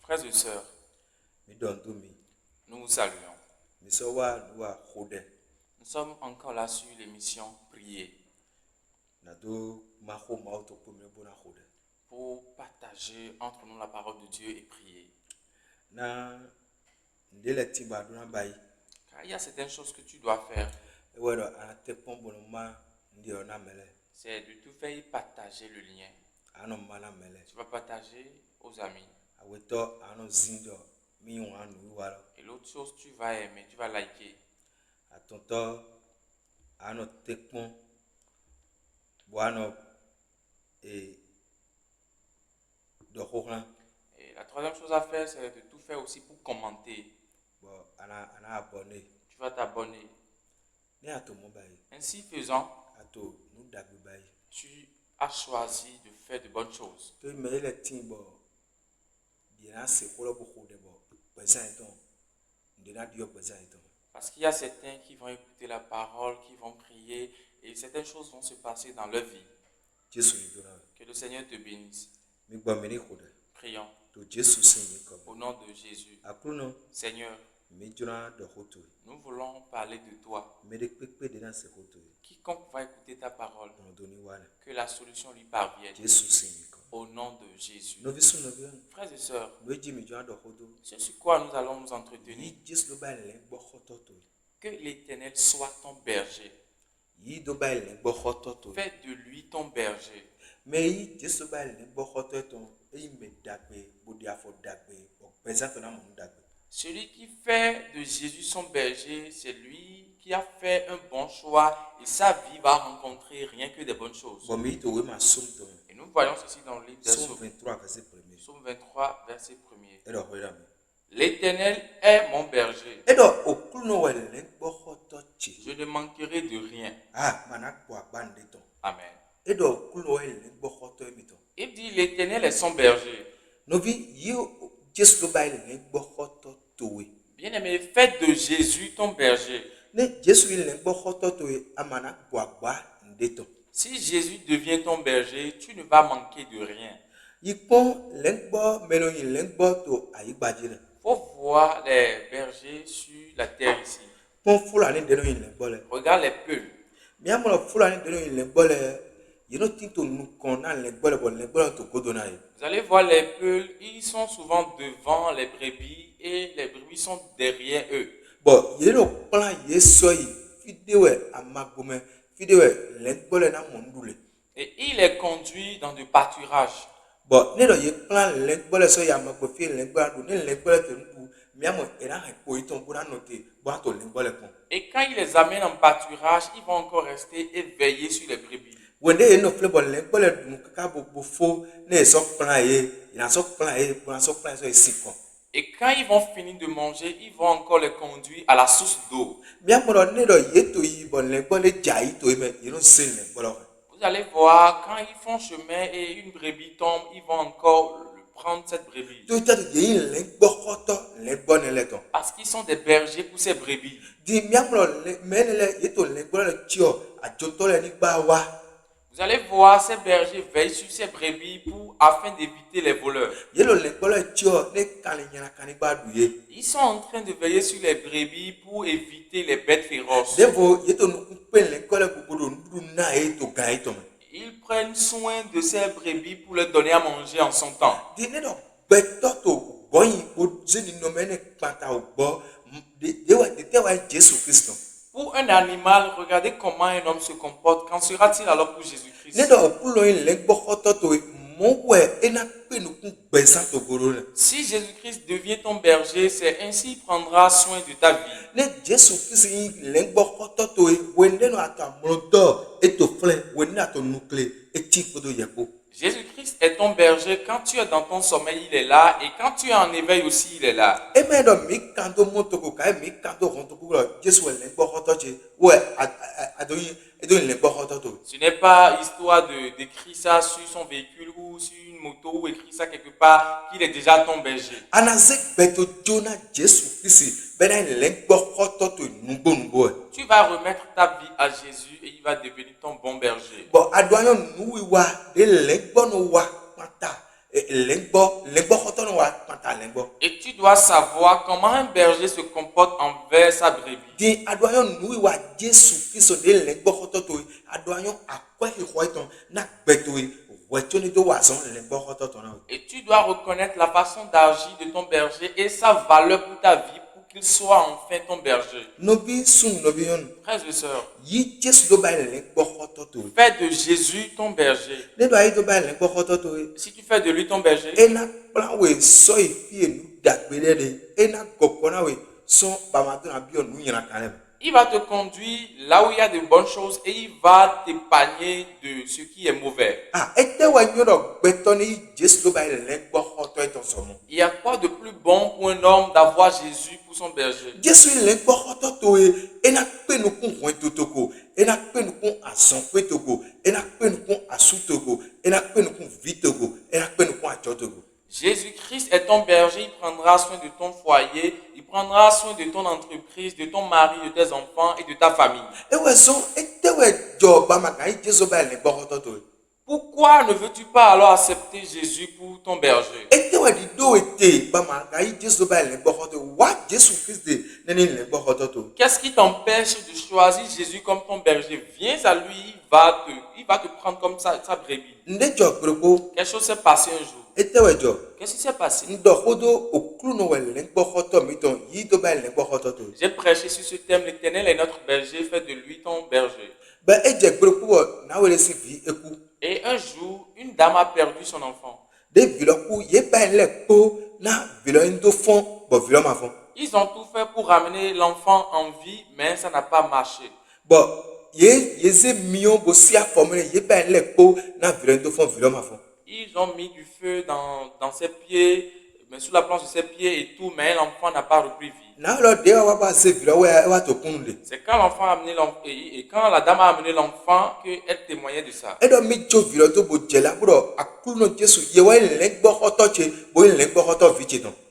Frères et sœurs, nous vous saluons. Nous sommes encore là sur l'émission Prier pour partager entre nous la parole de Dieu et prier. Car il y a certaines choses que tu dois faire. C'est de te faire partager le lien. Tu vas partager aux amis. Et l'autre chose, tu vas aimer, tu vas liker. Et la troisième chose à faire, c'est de tout faire aussi pour commenter. Tu vas t'abonner. Ainsi faisant, tu as choisi de faire de bonnes choses. Parce qu'il y a certains qui vont écouter la parole, qui vont prier, et certaines choses vont se passer dans leur vie. Que le Seigneur te bénisse. Prions. Au nom de Jésus. Seigneur, nous voulons parler de toi. Quiconque va écouter ta parole, que la solution lui parvienne. Au nom de Jésus. Frères et sœurs, c'est sur quoi nous allons nous entretenir. Que l'Éternel soit ton berger. Fais de lui ton berger. Celui qui fait de Jésus son berger, c'est lui qui a fait un bon choix et sa vie va rencontrer rien que des bonnes choses. Et nous voyons ceci dans le livre des Psaumes. Psaume 23, verset 1er. L'Éternel est mon berger. Je ne manquerai de rien. Amen. Il dit l'Éternel est son berger. Bien-aimé, fais de Jésus ton berger. Si Jésus devient ton berger, tu ne vas manquer de rien. Il faut voir les bergers sur la terre ici. Regarde les peuls. Vous allez voir les peuls, ils sont souvent devant les brebis et les brebis sont derrière eux. Et il les conduit dans du pâturage. Et quand il les amène en pâturage, ils vont encore rester et veiller sur les brebis. Et quand ils vont finir de manger, ils vont encore les conduire à la source d'eau. Vous allez voir, quand ils font chemin et une brebis tombe, ils vont encore prendre cette brebis. Parce qu'ils sont des bergers pour ces brebis. Vous allez voir, ces bergers veillent sur ces brebis afin d'éviter les voleurs. Ils sont en train de veiller sur les brebis pour éviter les bêtes féroces. Ils prennent soin de ces brebis pour leur donner à manger en son temps. Pour un animal, regardez comment un homme se comporte. Qu'en sera-t-il alors pour Jésus-Christ? Si Jésus-Christ devient ton berger, c'est ainsi qu'il prendra soin de ta vie. Jésus-Christ est ton berger. Quand tu es dans ton sommeil, il est là. Et quand tu es en éveil aussi, il est là. Ce n'est pas histoire d'écrire ça sur son véhicule ou sur une moto ou écrire ça quelque part qu'il est déjà ton berger. Tu vas remettre ta vie à Jésus et il va devenir ton bon berger. Et tu dois savoir comment un berger se comporte envers sa brebis. Et tu dois reconnaître la façon d'agir de ton berger et sa valeur pour ta vie pour qu'il soit enfin ton berger. Frères et sœurs, fais de Jésus ton berger. Si tu fais de lui ton berger, il va te conduire là où il y a de bonnes choses et il va t'épargner de ce qui est mauvais. Il y a quoi de plus bon pour un homme d'avoir Jésus pour son berger? Jésus-Christ est ton berger, il prendra soin de ton foyer, il prendra soin de ton entreprise, de ton mari, de tes enfants et de ta famille. Pourquoi ne veux-tu pas alors accepter Jésus pour ton berger? Qu'est-ce qui t'empêche de choisir Jésus comme ton berger? Viens à lui, il va te prendre comme sa brebis. Quelque chose s'est passé un jour. Qu'est-ce qui s'est passé? J'ai prêché sur ce thème, l'Éternel est notre berger, fais de lui ton berger. Et un jour, une dame a perdu son enfant. Ils ont tout fait pour ramener l'enfant en vie, mais ça n'a pas marché. Ils ont mis du feu dans ses pieds, mais sous la planche de ses pieds et tout, mais l'enfant n'a pas repris vie. C'est quand l'enfant a amené l'enfant et quand la dame a amené l'enfant qu'elle témoignait de ça.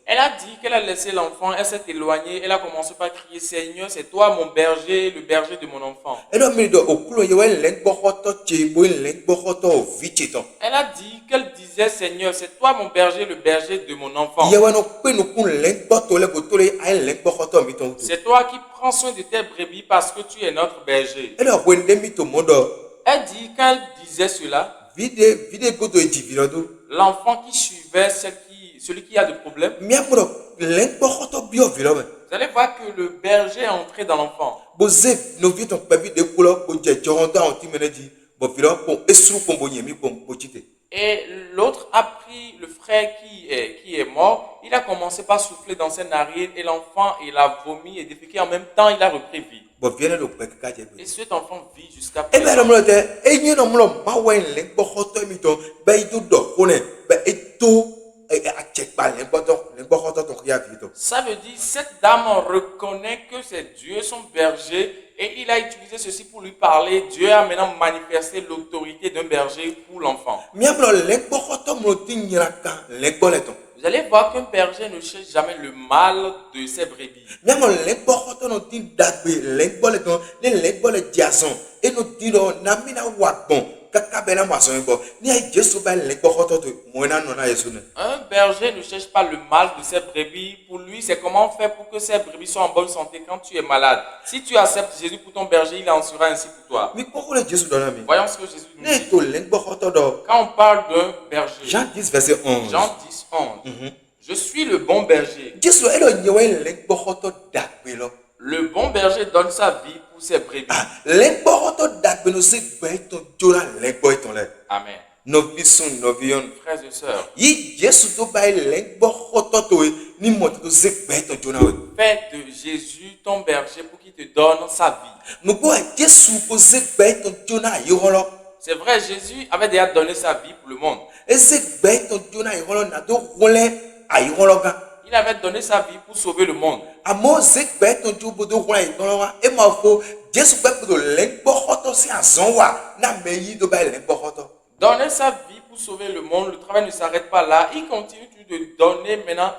Elle a dit qu'elle a laissé l'enfant, elle s'est éloignée, elle a commencé par crier, Seigneur, c'est toi mon berger, le berger de mon enfant. Elle a dit qu'elle disait, Seigneur, c'est toi mon berger, le berger de mon enfant. C'est toi qui prends soin de tes brebis parce que tu es notre berger. Elle dit qu'elle disait cela. L'enfant qui suivait celui qui a des problèmes. Vous allez voir que le berger est entré dans l'enfant. Et l'autre a pris le frère qui est mort. Il a commencé par souffler dans ses narines et l'enfant, il a vomi et déféqué en même temps, il a repris vie. Et cet enfant vit jusqu'à présent. Ça veut dire cette dame reconnaît que c'est Dieu son berger et il a utilisé ceci pour lui parler. Dieu a maintenant manifesté l'autorité d'un berger pour l'enfant. Vous allez voir qu'un berger ne cherche jamais le mal de ses brebis. Un berger ne cherche pas le mal de ses brebis. Pour lui, c'est comment faire pour que ses brebis soient en bonne santé quand tu es malade. Si tu acceptes Jésus pour ton berger, il en sera ainsi pour toi. Voyons ce que Jésus nous dit. Quand on parle d'un berger, Jean 10, verset 11. Jean 10, 11. Je suis le bon berger. Le bon berger donne sa vie pour ses brebis. Amen. Frères et sœurs, fais de Jésus ton berger pour qu'il te donne sa vie. C'est vrai, Jésus avait déjà donné sa vie pour le monde. Il avait donné sa vie pour sauver le monde. Donner sa vie pour sauver le monde, le travail ne s'arrête pas là. Il continue de donner maintenant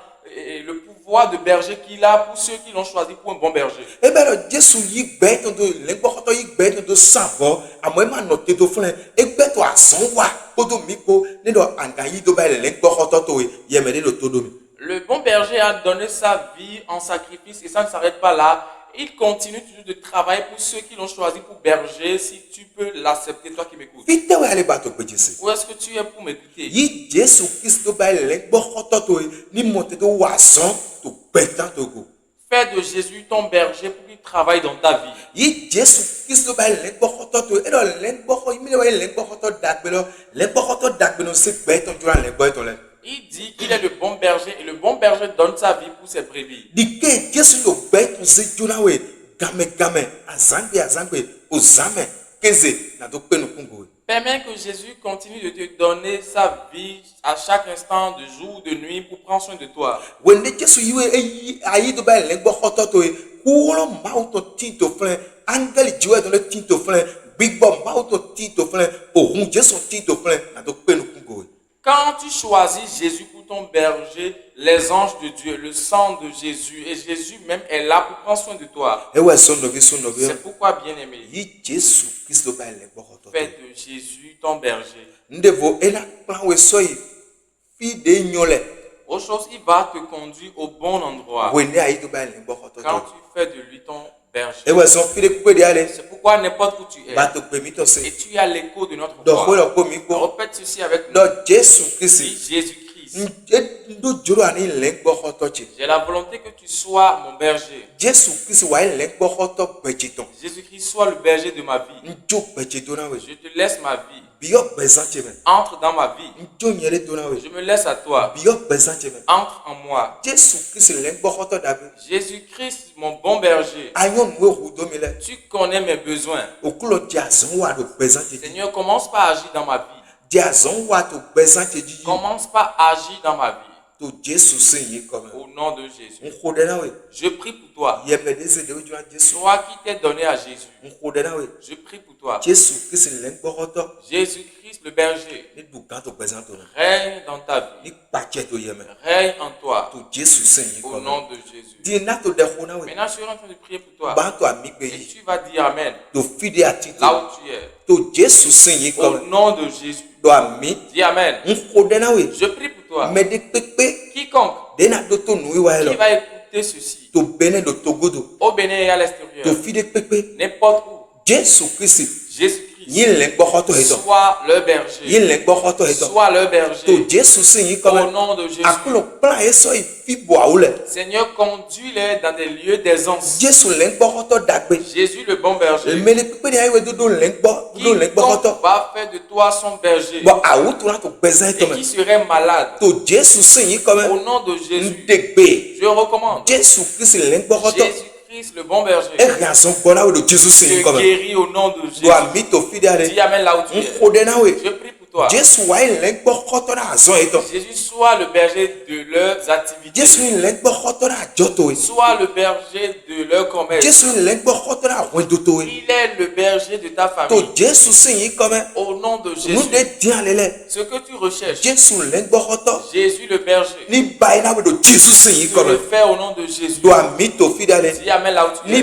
le pouvoir de berger qu'il a pour ceux qui l'ont choisi pour un bon berger. Eh bien, Jésus y bête de l'important y bête de savoir à moi ma note de flin et bête à son wa podo miko ne do angayi do ba l'important to yemele le todomi. Le bon berger a donné sa vie en sacrifice et ça ne s'arrête pas là. Il continue toujours de travailler pour ceux qui l'ont choisi pour berger. Si tu peux l'accepter, toi qui m'écoutes. Où est-ce que tu es pour m'écouter? Fais de Jésus ton berger pour qu'il travaille dans ta vie. Il dit qu'il est le bon berger et le bon berger donne sa vie pour ses brebis. Permets que Jésus continue de te donner sa vie à chaque instant de jour, de nuit pour prendre soin de toi. Quand tu choisis Jésus pour ton berger, les anges de Dieu, le sang de Jésus, et Jésus même est là pour prendre soin de toi. C'est pourquoi, bien-aimé, fais de Jésus ton berger. Autre chose, il va te conduire au bon endroit. Quand tu fais de lui ton berger. C'est pourquoi n'importe où tu es. Et tu as l'écho de notre voix. Répète ceci avec nous. Jésus-Christ. J'ai la volonté que tu sois mon berger. Jésus-Christ soit le berger de ma vie. Je te laisse ma vie. Entre dans ma vie. Je me laisse à toi. Entre en moi. Jésus-Christ, mon bon berger. Tu connais mes besoins. Seigneur, commence par agir dans ma vie. Commence par agir dans ma vie. Au nom de Jésus. Je prie pour toi. Toi qui t'es donné à Jésus. Je prie pour toi. Jésus-Christ le berger. Règne dans ta vie. Règne en toi. Au nom de Jésus. Maintenant, je suis en train de prier pour toi. Et tu vas dire Amen. Là où tu es. Au nom de Jésus. Dis Amen. Je prie pour toi. Quiconque qui va écouter ceci au Bénin et à l'extérieur, n'importe où, Jésus-Christ soit le berger. Sois le berger. Au nom de Jésus. Seigneur, conduis-les dans des lieux d'aisance. Jésus le bon berger. Quiconque va faire de toi son berger et qui serait malade. Au nom de Jésus. Je recommande. Jésus-Christ le bon berger. Je guéris au nom de Jésus. Dis Amen là où tu es. Je prie pour toi. Jésus soit le berger de leurs activités. Soit le berger de leur commerce. Il est le berger de ta famille. Au nom de Jésus. Ce que tu recherches. Jésus le berger. Tu le fais au nom de Jésus. Dis Amen là où tu es.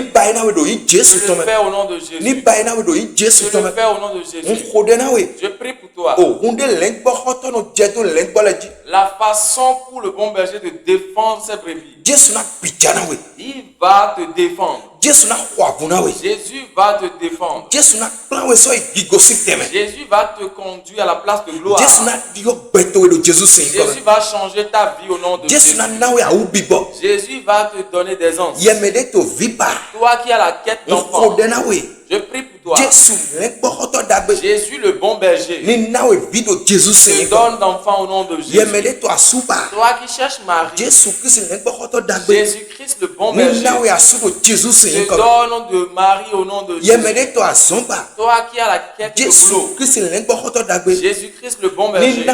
Tu le fais au nom de Jésus. Tu le fais au nom de Jésus. Je prie pour toi. La façon pour le bon berger de défendre ses brebis. Il va te défendre. Jésus va te défendre. Jésus va te conduire à la place de gloire. Jésus va changer ta vie au nom de Jésus. Jésus va te donner des anges. Toi qui as la quête d'enfant, je prie pour toi. Jésus le bon berger te donne d'enfants au nom de Jésus. Toi qui cherches Marie, Jésus-Christ le bon berger te donne de Marie au nom de Jésus. Toi qui as la quête de boulot, Jésus-Christ le bon berger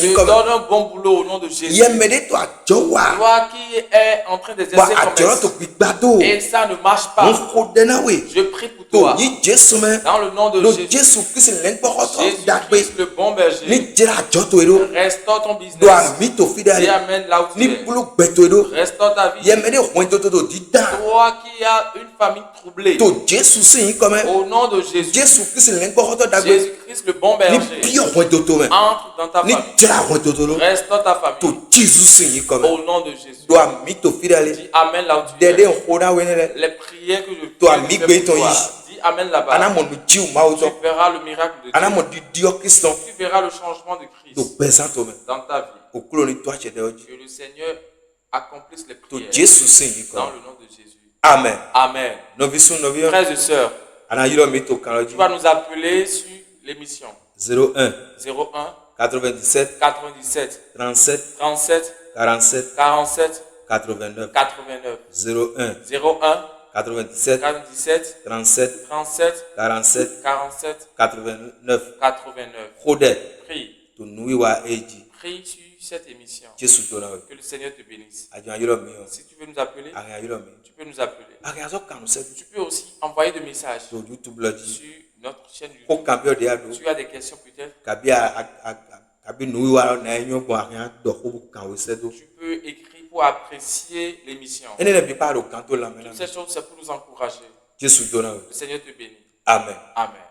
te donne un bon boulot au nom de Jésus. Toi qui es en train d'exercer ton commerce et ça ne marche pas, je prie pour to toi. yi Jesu me Dans le nom de lo Jésus. Jesu Kristi lengboxɔtɔ dagbe Jésus-Christ, le bon berger. ni dzra adzɔ to yi ɖo Restaure ton do business. ami to fi ɖe Dis ali amen là où tu ni es. blu gbɛ to yi ɖo Restaure ta vie. yɛmɛ de hɔn to di dan Toi qui as une famille troublée. to Jesu si yi kɔmɛ Au nom de Jésus. Jesu Kristi lengboxɔtɔ dagbe Jésus-Christ, le bon ni berger. biɔ hɔn to me Entre dans ta ni famille. dzra hɔn to ɖo Restaure ta famille. to Jesu si yi kɔmɛ Au nom de Jésus. do ami to fi ɖe ali Dis amen là où tu dɛde es. nxɔ na wɛnɛ lɛ Les prières que je To fais ami pour gbe ton toi. yi. Dis amen là-bas. anamɔ nu dziw mawo Tu tɔ verras le miracle de Dieu. anamɔ didiɔ Kristu Tu verras le changement de to Christ gbɛzã to me dans ta vie. oklo ni to atsɛ ɖe wo dzi Que le Seigneur accomplisse les to prières Jesu si yi dans kɔmɛ le nom de Jésus. amen Amen. nɔvi sun nɔvi yɔ Frères et sœurs, ana yirɔ mi to kan lɔ tu dzi vas nous appeler sur l'émission 01 01 97 97 37 37 47 47 89 89 01 01 97 97 37 37 47 47 89 89. xɔ Prie. to nui wa edzi Prie sur cette émission. Jesu do na o Que le Seigneur te bénisse. adzɔ yirɔ mi yɔ Si tu veux nous appeler, ahiã yirɔ mi tu peux nous appeler. ahiã zɔ kanu sɛ Tu peux aussi envoyer des messages to YouTube lɔ dzi sur notre chaîne ko YouTube. kan bi ɔdi ya do Tu as des questions peut-être. kabi nui wa na enyo gbɔ ahiã dɔ ko kan o sɛ do Tu peux écrire pour apprécier l'émission. ene le mi pa do kan to lamɛ na Toutes ces choses, c'est pour nous encourager. Jesu do na o Le Seigneur te bénit. amen. Amen.